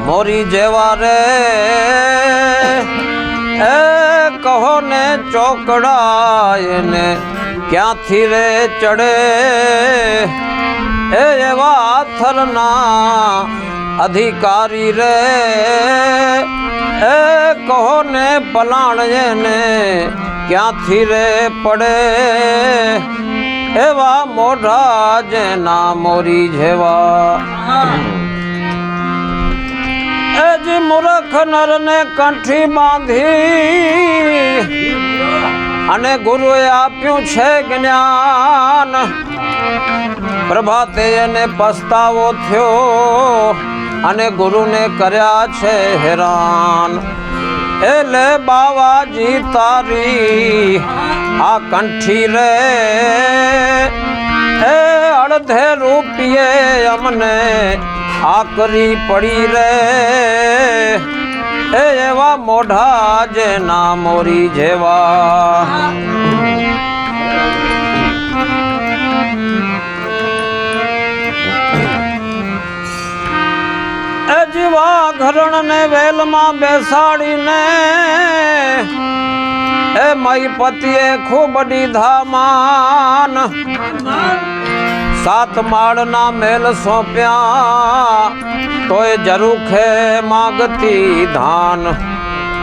મોરી જેવા રે એ કહો ને ચોકડાય ને ક્યાંથી રે ચડે એ એવા થરના અધિકારી રે એ કહો ને પલાણે ને ક્યાંથી રે પડે એવા મોઢા જેના મોરી જેવા એ જી મૂર્ખ નર ને કંઠી બાંધી અને ગુરુએ આપ્યું છે જ્ઞાન પ્રભાતે એને પસ્તાવો થયો અને ગુરુને કર્યા છે હેરાન એટલે બાવાજી તારી આ કંઠી રે એ અડધે રૂપિયે અમને આકરી પડી રે એ એવા મોઢા જેના મોરી જેવા એ જીવા ઘરણ ને વેલમાં બેસાડીને એ મઈ પતિએ ખૂબ દીધા માન 7 માળના મેલ સોંપ્યા તોય જરૂખે માગતી ધાન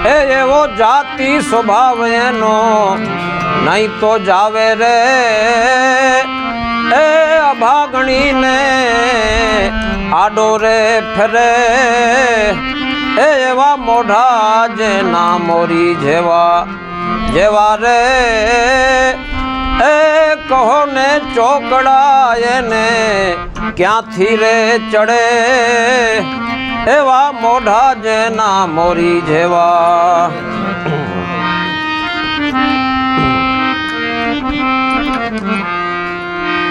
એ એવો જાતિ સ્વભાવ એનો નહીં તો જાવે રે એ અભાગણીને આડો રે ફરે એ એવા મોઢા જેના મોરી જેવા જેવા રે એ કહો ને ચોકડાય ને ક્યાંથી રે ચડે એવા મોઢા જેના મોરી જેવા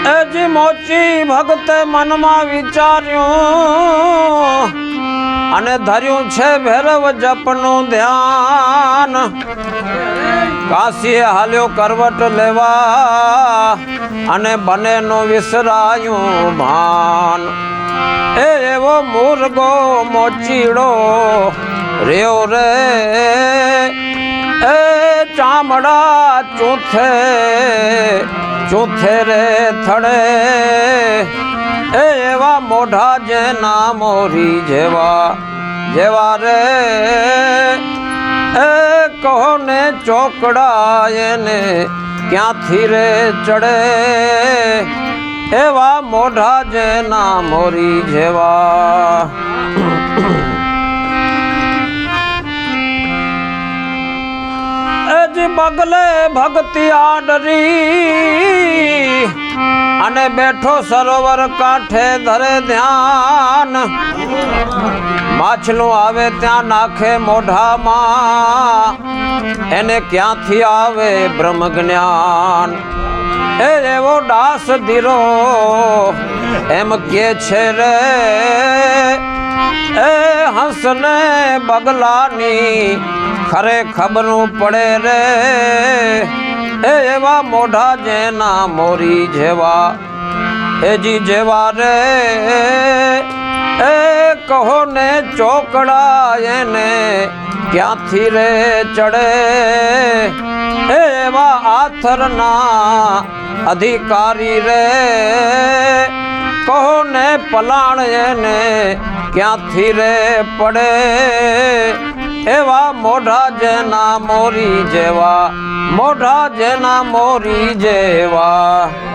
એ જી મોચી ભક્તે મનમાં વિચાર્યું અને ધર્યું છે ભૈરવ જપનું ધ્યાન કાશીએ હાલ્યો કરવટ લેવા અને બનેનું વિસરાયું ભાન એ એવો મુર્ગો મોચીડો રહ્યો રે એ ચામડા ચૂથે ચૂથે રે થડે એ એવા મોઢા જેના મોરી જેવા જેવા રે એ કહો ને ચોકડાય ને ક્યાંથી રે ચડે એવા મોઢા જેના મોરી જેવા એજી બગલે ભક્તિ આડરી અને બેઠો સરોવર કાંઠે ધરે ધ્યાન માછલું આવે ત્યાં નાખે મોઢામાં એને ક્યાંથી આવે બ્રહ્મ જ્ઞાન એ એવો દાસ ધીરો એમ કે છે રે એ હંસને બગલાની ખરે ખબરું પડે રે એ એવા મોઢા જેના મોરી જેવા એજી જેવા રે એ કહો ને ચોકડાય ને ક્યાંથી રે ચડે એવા આથરના અધિકારી રે કહો ને પલાણે ને ક્યાંથી રે પડે એવા મોઢા જેના મોરી જેવા મોઢા જેના મોરી જેવા